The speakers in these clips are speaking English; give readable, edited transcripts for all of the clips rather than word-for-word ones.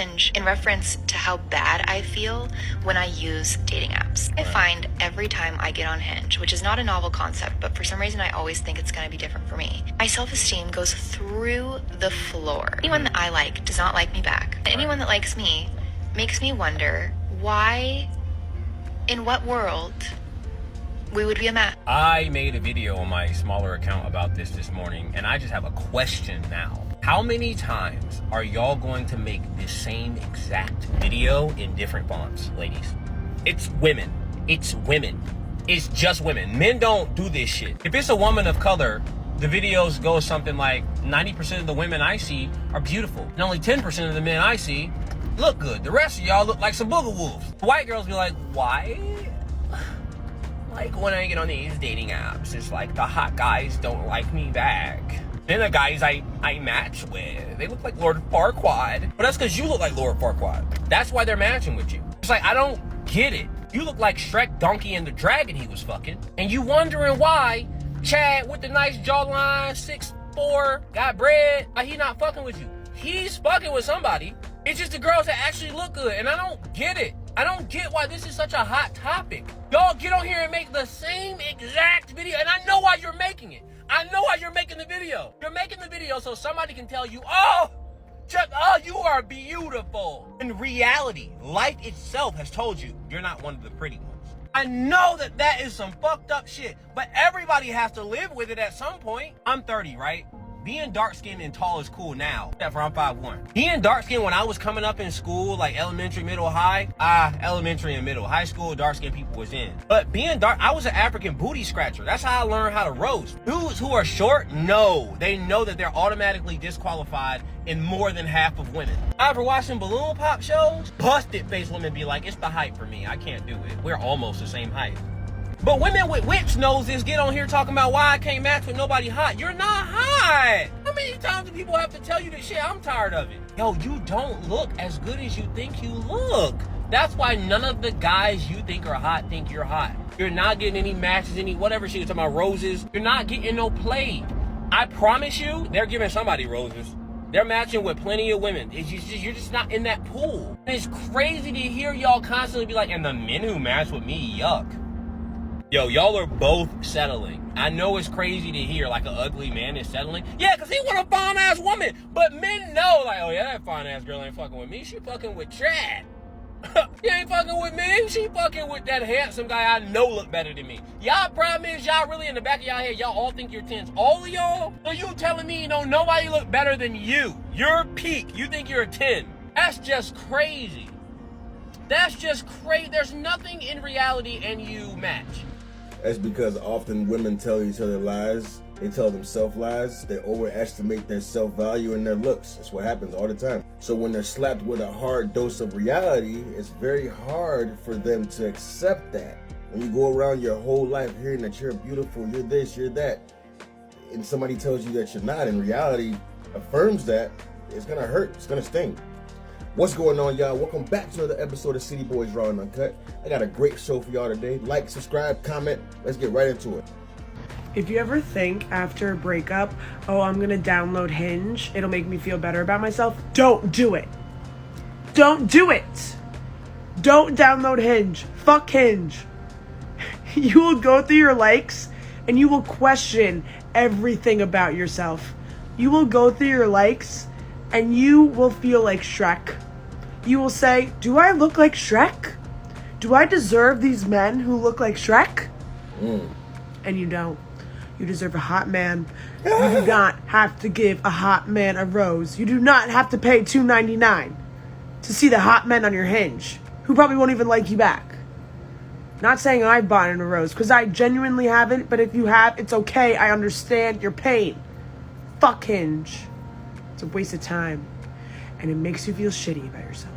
Hinge in reference to how bad I feel when I use dating apps. I find every time I get on Hinge, which is not a novel concept, but for some reason I always think it's gonna be different for me, my self-esteem goes through the floor. Anyone that I like does not like me back. And anyone that likes me makes me wonder why, in what world, we would be a match. I made a video on my smaller account about this morning, and I just have a question now. How many times are y'all going to make this same exact video in different fonts, ladies? It's women. It's women. It's just women. Men don't do this shit. If it's a woman of color, the videos go something like 90% of the women I see are beautiful, and only 10% of the men I see look good. The rest of y'all look like some booger wolves. White girls be like, why? Like when I get on these dating apps, it's like the hot guys don't like me back. Then the guys I match with, they look like Lord Farquaad. But that's because you look like Lord Farquaad. That's why they're matching with you. It's like, I don't get it. You look like Shrek, Donkey, and the Dragon he was fucking. And you wondering why Chad with the nice jawline, 6'4", got bread, like he not fucking with you. He's fucking with somebody. It's just the girls that actually look good. And I don't get it. I don't get why this is such a hot topic. Y'all get on here and make the same exact video. And I know why you're making it. I know why you're making the video. You're making the video so somebody can tell you, oh, Chuck, oh, you are beautiful. In reality, life itself has told you you're not one of the pretty ones. I know that that is some fucked up shit, but everybody has to live with it at some point. I'm 30, right? Being dark-skinned and tall is cool now, except for I'm 5'1". Being dark-skinned when I was coming up in school, like elementary, middle, high, elementary and middle. High school, dark-skinned people was in. But being dark, I was an African booty scratcher. That's how I learned how to roast. Dudes who are short, no. They know that they're automatically disqualified in more than half of women. I ever watched some balloon pop shows? Busted-faced women be like, it's the height for me. I can't do it. We're almost the same height. But women with witch noses get on here talking about why I can't match with nobody hot. You're not hot. How many times do people have to tell you this shit? I'm tired of it. Yo, you don't look as good as you think you look. That's why none of the guys you think are hot think you're hot. You're not getting any matches, any whatever shit you're talking about, roses. You're not getting no play. I promise you, they're giving somebody roses. They're matching with plenty of women. You're just not in that pool. And it's crazy to hear y'all constantly be like, and the men who match with me, yuck. Yo, y'all are both settling. I know it's crazy to hear like an ugly man is settling. Yeah, because he want a fine-ass woman. But men know, like, oh yeah, that fine-ass girl ain't fucking with me. She fucking with Chad. She ain't fucking with me. She fucking with that handsome guy I know look better than me. Y'all problem is y'all really in the back of y'all head, y'all all think you're 10s. All of y'all? So you telling me, nobody look better than you. You're peak. You think you're a 10. That's just crazy. That's just crazy. There's nothing in reality and you match. That's because often women tell each other lies. They tell themselves lies. They overestimate their self-value and their looks. That's what happens all the time. So when they're slapped with a hard dose of reality, it's very hard for them to accept that. When you go around your whole life hearing that you're beautiful, you're this, you're that, and somebody tells you that you're not, and reality affirms that, it's gonna hurt, it's gonna sting. What's going on, y'all? Welcome back to another episode of City Boys Raw and Uncut. I got a great show for y'all today. Like, subscribe, comment. Let's get right into it. If you ever think after a breakup, oh, I'm gonna download Hinge, it'll make me feel better about myself, don't do it. Don't do it. Don't download Hinge. Fuck Hinge. You will go through your likes and you will question everything about yourself. You will go through your likes and you will feel like Shrek. You will say, do I look like Shrek? Do I deserve these men who look like Shrek? And you don't. You deserve a hot man. You do not have to give a hot man a rose. You do not have to pay $2.99 to see the hot men on your Hinge, who probably won't even like you back. Not saying I've bought in a rose, because I genuinely haven't, but if you have, it's okay. I understand your pain. Fuck Hinge. It's a waste of time. And it makes you feel shitty about yourself.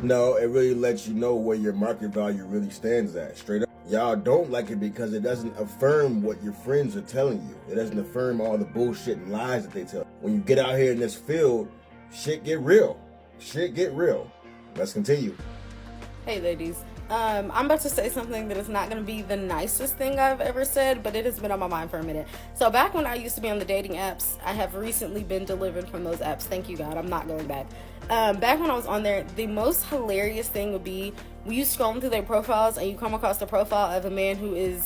No, it really lets you know where your market value really stands at, straight up. Y'all don't like it because it doesn't affirm what your friends are telling you. It doesn't affirm all the bullshit and lies that they tell. When you get out here in this field, shit get real. Shit get real. Let's continue. Hey ladies, I'm about to say something that is not going to be the nicest thing I've ever said, but it has been on my mind for a minute. So back when I used to be on the dating apps, I have recently been delivered from those apps. Thank you, God. I'm not going back. Back when I was on there, the most hilarious thing would be when you scroll through their profiles and you come across the profile of a man who is,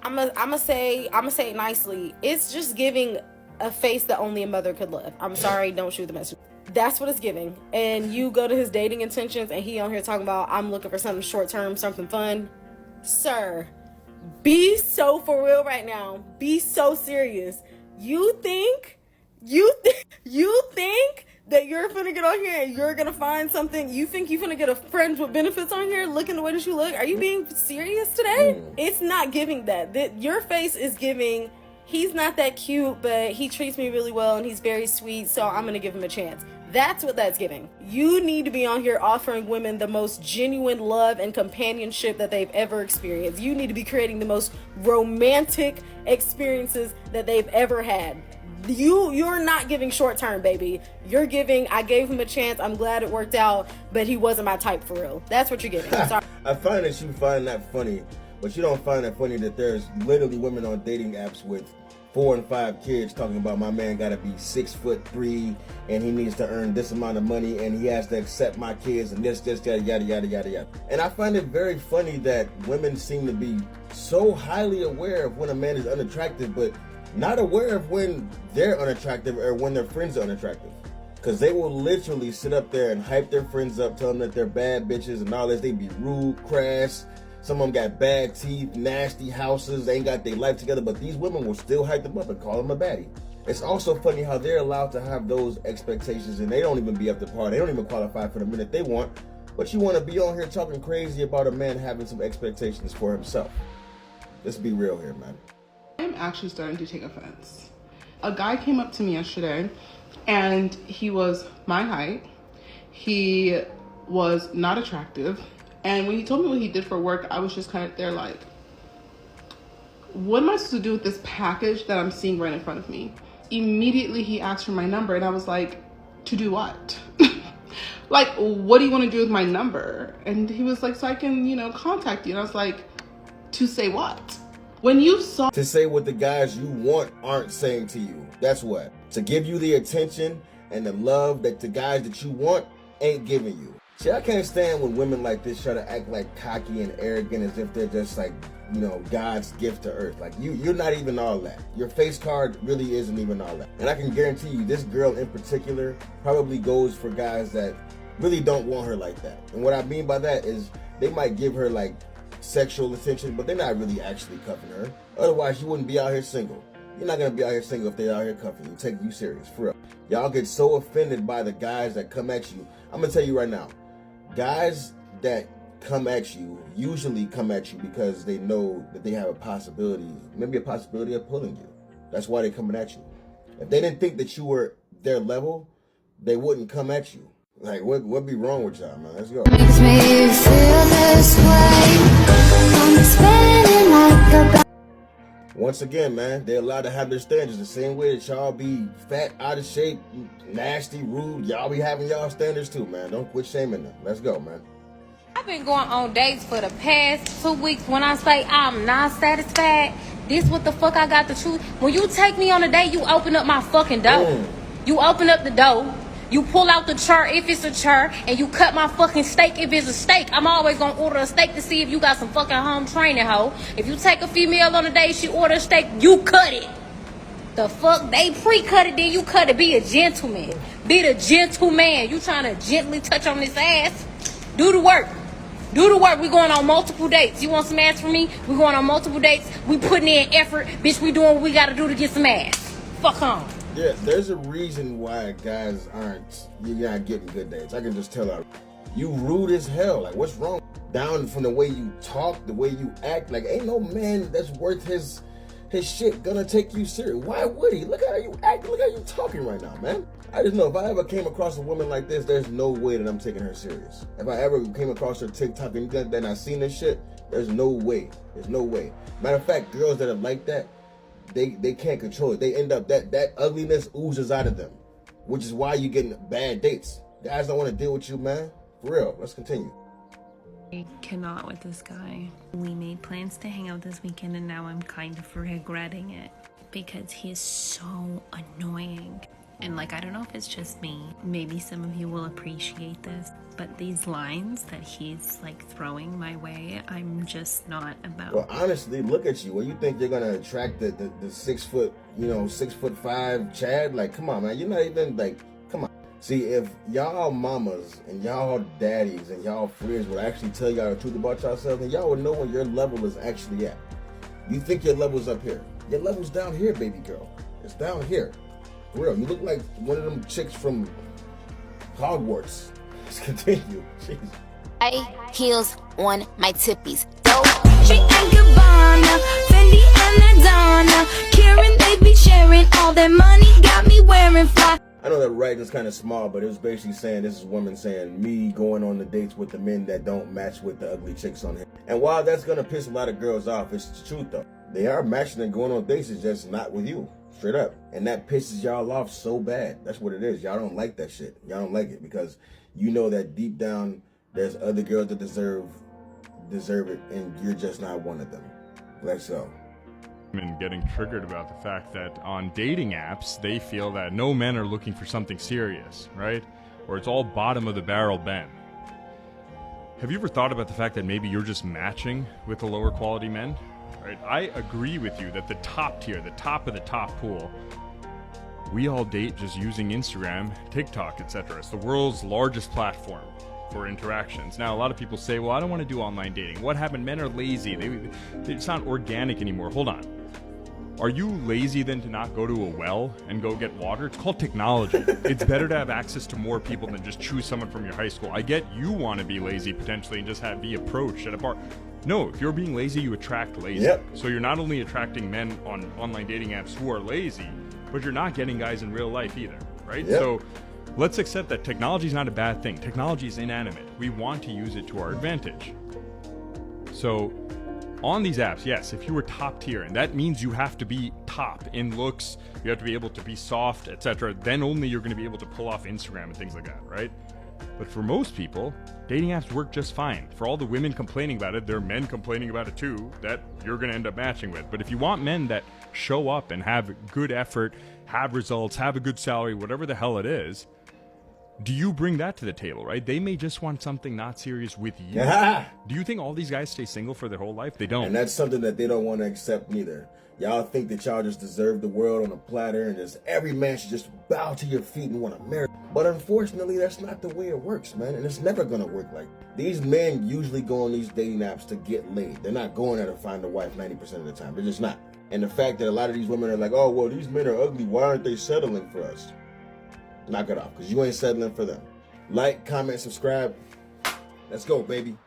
I'm gonna say it nicely, it's just giving a face that only a mother could love. I'm sorry, don't shoot the messenger. That's what it's giving. And you go to his dating intentions and he on here talking about, I'm looking for something short term, something fun. Sir, be so for real right now. Be so serious. You think that you're finna get on here and you're gonna find something? You think you finna get a friends with benefits on here looking the way that you look? Are you being serious today? It's not giving that. Your face is giving, he's not that cute, but he treats me really well and he's very sweet, so I'm gonna give him a chance. That's what that's giving. You need to be on here offering women the most genuine love and companionship that they've ever experienced. You need to be creating the most romantic experiences that they've ever had. You're not giving short term, baby. You're giving, I gave him a chance, I'm glad it worked out, but he wasn't my type for real. That's what you're giving. I'm sorry. I find that you find that funny, but you don't find it funny that there's literally women on dating apps with 4 and 5 kids talking about my man gotta be 6'3" and he needs to earn this amount of money and he has to accept my kids and this, yada, yada, yada, yada. And I find it very funny that women seem to be so highly aware of when a man is unattractive, but not aware of when they're unattractive or when their friends are unattractive. Because they will literally sit up there and hype their friends up, tell them that they're bad bitches and all this. They be rude, crass. Some of them got bad teeth, nasty houses. They ain't got their life together, but these women will still hype them up and call them a baddie. It's also funny how they're allowed to have those expectations and they don't even be up to par. They don't even qualify for the minute they want. But you want to be on here talking crazy about a man having some expectations for himself. Let's be real here, man. I'm actually starting to take offense. A guy came up to me yesterday and he was my height. He was not attractive. And when he told me what he did for work, I was just kind of there like, what am I supposed to do with this package that I'm seeing right in front of me? Immediately he asked for my number and I was like, to do what? Like, what do you want to do with my number? And he was like, so I can, contact you. And I was like, to say what? When you saw to say what the guys you want aren't saying to you. That's what. To give you the attention and the love that the guys that you want ain't giving you. See, I can't stand when women like this try to act like cocky and arrogant as if they're just like, God's gift to earth. Like you're not even all that. Your face card really isn't even all that. And I can guarantee you this girl in particular probably goes for guys that really don't want her like that. And what I mean by that is they might give her like sexual attention, but they're not really actually cuffing her. Otherwise, you wouldn't be out here single. You're not gonna be out here single if they're out here cuffing you, taking you serious, for real. Y'all get so offended by the guys that come at you. I'm gonna tell you right now, guys that come at you usually come at you because they know that they have a possibility of pulling you. That's why they're coming at you. If they didn't think that you were their level, they wouldn't come at you. Like, what be wrong with y'all, man? Let's go. Makes me feel this way. I'm spinning like a Once again, man, they're allowed to have their standards the same way that y'all be fat, out of shape, nasty, rude. Y'all be having y'all standards too, man. Don't quit shaming them. Let's go, man. I've been going on dates for the past 2 weeks. When I say I'm not satisfied, this what the fuck I got to choose. When you take me on a date, you open up my fucking door. You open up the door. You pull out the chart if it's a chart, and you cut my fucking steak if it's a steak. I'm always gonna order a steak to see if you got some fucking home training, hoe. If you take a female on a date, she order a steak, you cut it. The fuck? They pre-cut it, then you cut it. Be a gentleman. Be the gentleman. You trying to gently touch on this ass? Do the work. Do the work. We going on multiple dates. You want some ass from me? We going on multiple dates. We putting in effort. Bitch, we doing what we gotta do to get some ass. Fuck on. Yeah, there's a reason why guys you're not getting good dates. I can just tell her. You rude as hell. Like, what's wrong? Down from the way you talk, the way you act. Like, ain't no man that's worth his shit gonna take you serious. Why would he? Look how you act. Look how you talking right now, man. I just know if I ever came across a woman like this, there's no way that I'm taking her serious. If I ever came across her TikTok and then I seen this shit, there's no way. There's no way. Matter of fact, girls that are like that, they can't control it. They end up, that ugliness oozes out of them, which is why you're getting bad dates. Guys don't want to deal with you, man. For real. Let's continue. I cannot with this guy. We made plans to hang out this weekend and now I'm kind of regretting it because he is so annoying. And like, I don't know if it's just me. Maybe some of you will appreciate this, but these lines that he's like throwing my way, I'm just not about. Well, honestly, look at you. Well, you think you're gonna attract the 6 foot, 6'5" Chad? Like, come on, man. You're not even like, come on. See, if y'all mamas and y'all daddies and y'all friends would actually tell y'all the truth about yourselves, then y'all would know where your level is actually at. You think your level's up here? Your level's down here, baby girl. It's down here. For real, you look like one of them chicks from Hogwarts. Let's continue. Jeez. High heels on my tippies. Dolce and Gabbana, Fendi and Madonna. Karen, they be sharing all their money, got me wearing fly. I know that writing's kind of small, but it was basically saying, this is women saying, me going on the dates with the men that don't match with the ugly chicks on him. And while that's gonna piss a lot of girls off, it's the truth though. They are matching and going on dates, it's just not with you. Straight up. And that pisses y'all off so bad. That's what it is. Y'all don't like that shit. Y'all don't like it because you know that deep down there's other girls that deserve it and you're just not one of them. Let's go. And getting triggered about the fact that on dating apps, they feel that no men are looking for something serious, right? Or it's all bottom of the barrel Ben. Have you ever thought about the fact that maybe you're just matching with the lower quality men? Right? I agree with you that the top tier, the top of the top pool, we all date just using Instagram, TikTok, etc. It's the world's largest platform for interactions. Now, a lot of people say, well, I don't want to do online dating. What happened? Men are lazy. It's not organic anymore. Hold on. Are you lazy then to not go to a well and go get water? It's called technology. It's better to have access to more people than just choose someone from your high school. I get you want to be lazy potentially and just be approached at a bar. No, if you're being lazy, you attract lazy. Yep. So you're not only attracting men on online dating apps who are lazy, but you're not getting guys in real life either, right? Yep. So let's accept that technology is not a bad thing. Technology is inanimate. We want to use it to our advantage. So on these apps, yes, if you were top tier, and that means you have to be top in looks, you have to be able to be soft, etc., then only you're going to be able to pull off Instagram and things like that, right? But for most people, dating apps work just fine. For all the women complaining about it, there are men complaining about it too that you're going to end up matching with. But if you want men that show up and have good effort, have results, have a good salary, whatever the hell it is, do you bring that to the table, right? They may just want something not serious with you. Do you think all these guys stay single for their whole life? They don't. And that's something that they don't want to accept neither. Y'all think that y'all just deserve the world on a platter and just every man should just bow to your feet and want to marry. But unfortunately, that's not the way it works, man. And it's never going to work like that. These men usually go on these dating apps to get laid. They're not going there to find a wife 90% of the time. They're just not. And the fact that a lot of these women are like, oh, well, these men are ugly. Why aren't they settling for us? Knock it off, because you ain't settling for them. Like, comment, subscribe. Let's go, baby.